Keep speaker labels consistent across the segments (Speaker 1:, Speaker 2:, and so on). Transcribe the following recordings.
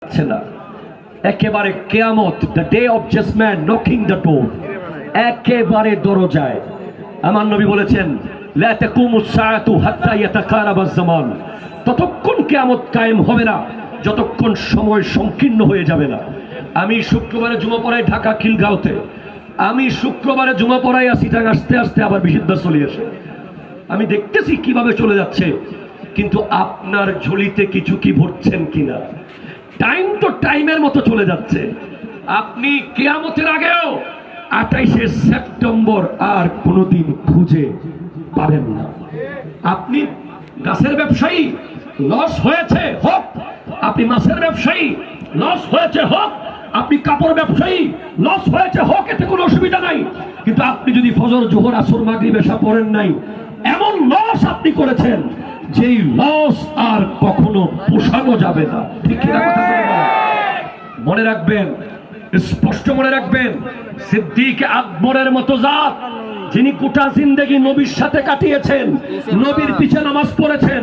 Speaker 1: যাচ্ছে না, একেবারে কিয়ামত, the day of judgement knocking the door, একেবারে দরজায়। আমার নবী বলেছেন লা তাকুমুস সাআতু হাত্তা ইয়াতাকারাবাজ জামান, ততক্ষণ কিয়ামত কায়েম হবে না যতক্ষণ সময় সংকীর্ণ হয়ে যাবে না। আমি শুক্রবারে জুমা পড়াই ঢাকা খিলগাঁওতে, আমি শুক্রবারে জুমা পড়াই আসি, আস্তে আস্তে আবার বিশুদ্ধ চলে আসে। আমি দেখতেছি কিভাবে চলে যাচ্ছে, কিন্তু আপনার ঝুলিতে কিছু কি ভরছেন কিনা? টাইম তো টাইমের মতো চলে যাচ্ছে। আপনি কিয়ামতের আগেও 28শে সেপ্টেম্বর আর কোনোদিন খুঁজে পাবেন না। আপনি গাছের ব্যবসায়ী, লস হয়েছে হোক, আপনি মাছের ব্যবসায়ী, লস হয়েছে হোক, আপনি কাপড় ব্যবসায়ী, লস হয়েছে হোক, এতে কোনো অসুবিধা নাই। কিন্তু আপনি যদি ফজর জোহর আসর মাগরিব এশা পড়েন নাই, এমন লস আপনি করেছেন যেই লস আর কখনো পোষানো যাবে না। ঠিক কিনা কথা মনে রাখবেন, স্পষ্ট মনে রাখবেন, সিদ্দিক আকবরের মতো জাত যিনি গোটা জিন্দেগি নবীর সাথে কাটিয়েছেন, নবীর পিছে নামাজ পড়েছেন,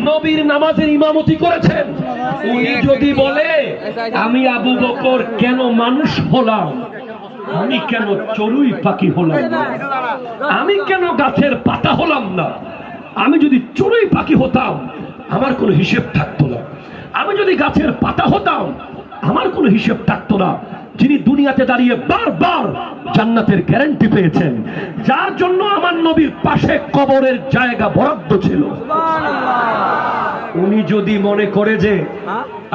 Speaker 1: নবীর নামাজের ইমামতি করেছেন, উনি যদি বলে আমি আবু বকর কেন মানুষ হলাম, আমি কেন চড়ুই পাখি হলাম না, আমি কেন গাছের পাতা হলাম না, আমি যদি চড়ুই পাখি হতাম আমার কোনো হিসেব থাকতো না, আমি যদি গাছের পাতা হতাম আমার কোনো হিসেব থাকতো না। যিনি দুনিয়াতে দাঁড়িয়ে বারবার জান্নাতের গ্যারান্টি পেয়েছেন, যার জন্য আমার নবীর পাশে কবরের জায়গা বরাদ্দ ছিল, উনি যদি মনে করে যে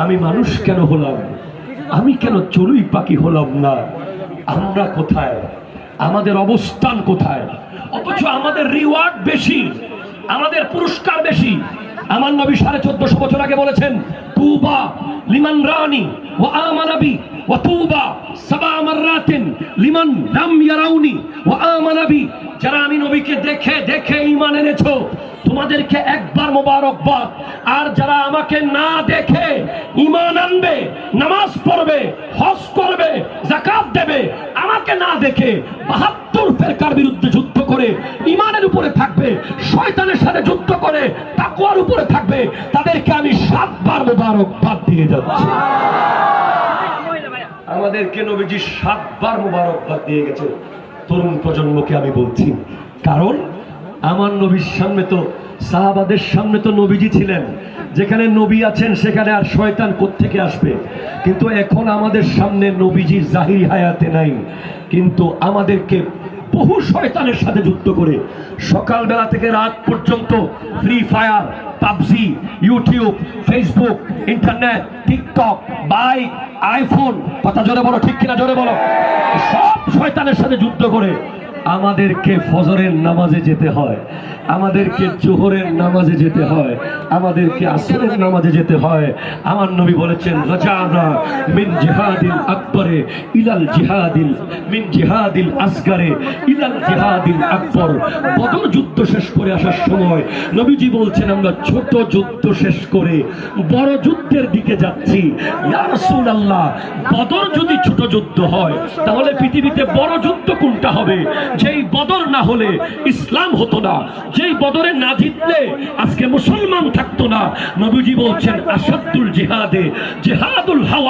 Speaker 1: আমি মানুষ কেন হলাম, আমি কেন চড়ুই পাখি হলাম না, আমরা কোথায়, আমাদের অবস্থান কোথায়? অথচ আমাদের রিওয়ার্ড বেশি, আমাদের পুরস্কার বেশি। আমার নবী 1450 বছর আগে বলেছেন তুবা লিমান রানি ওয়া আমানা বি ওয়া তুবা সাবা মাররাতিন লিমান লাম ইয়ারাউনি ওয়া আমানা বি, যারা আমি নবীকে দেখে দেখে ঈমান এনেছো তোমাদেরকে একবার মোবারকবাদ, আর যারা আমাকে না দেখে ঈমান আনবে, নামাজ পড়বে, হজ করবে, যাকাত দেবে, আমাকে না দেখে 72 ফেরকার বিরুদ্ধে যুদ্ধ করে ঈমানের উপরে থাকবে, শয়তানের সাথে যুদ্ধ করে তাকওয়ার উপরে থাকবে, তাদেরকে আমি 7 বার মোবারকবাদ দিয়ে যাচ্ছি। আমাদেরকে নবীজি 7 বার মোবারকবাদ দিয়ে গেছে। তরুণ প্রজন্মকে আমি বলছি, কারণ আমার নবীর সামনে তো, সাহাবাদের সামনে তো নবীজি ছিলেন, যেখানে নবী আছেন সেখানে আর শয়তান কোত্থেকে আসবে? কিন্তু এখন আমাদের সামনে নবীজি জাহিরি হায়াতে নাই, কিন্তু আমাদেরকে বহু শয়তানের সাথে যুদ্ধ করে সকালবেলা থেকে রাত পর্যন্ত free fire, PUBG, YouTube, Facebook, internet, TikTok, bike, iPhone, কথা জোরে বলো, ঠিক কিনা জোরে বলো, সব শয়তানের সাথে যুদ্ধ করে আমাদেরকে ফজরের নামাজে যেতে হয়, আমাদেরকে জোহরের নামাজে যেতে হয়, আমাদেরকে আসরের নামাজে যেতে হয়। আমার নবী বলেছেন রাজানা মিন জিহাদিল আকবরে ইলাল জিহাদিল, মিন জিহাদিল আসগরে ইলাল জিহাদিল আকবর। বদর যুদ্ধ শেষ করে আসার সময় নবীজি বলছেন আমরা ছোট যুদ্ধ শেষ করে বড় যুদ্ধের দিকে যাচ্ছি। ইয়া রাসূলুল্লাহ, বদর যদি ছোট যুদ্ধ হয় তাহলে পৃথিবীতে বড় যুদ্ধ কোনটা হবে? যেই বদর না হলে ইসলাম হতো না, যেই বদরে না জিতলে আজকে মুসলমান থাকতো না। নবীজি বলছেন আসাদুল জিহাদে জিহাদুল হাওয়া।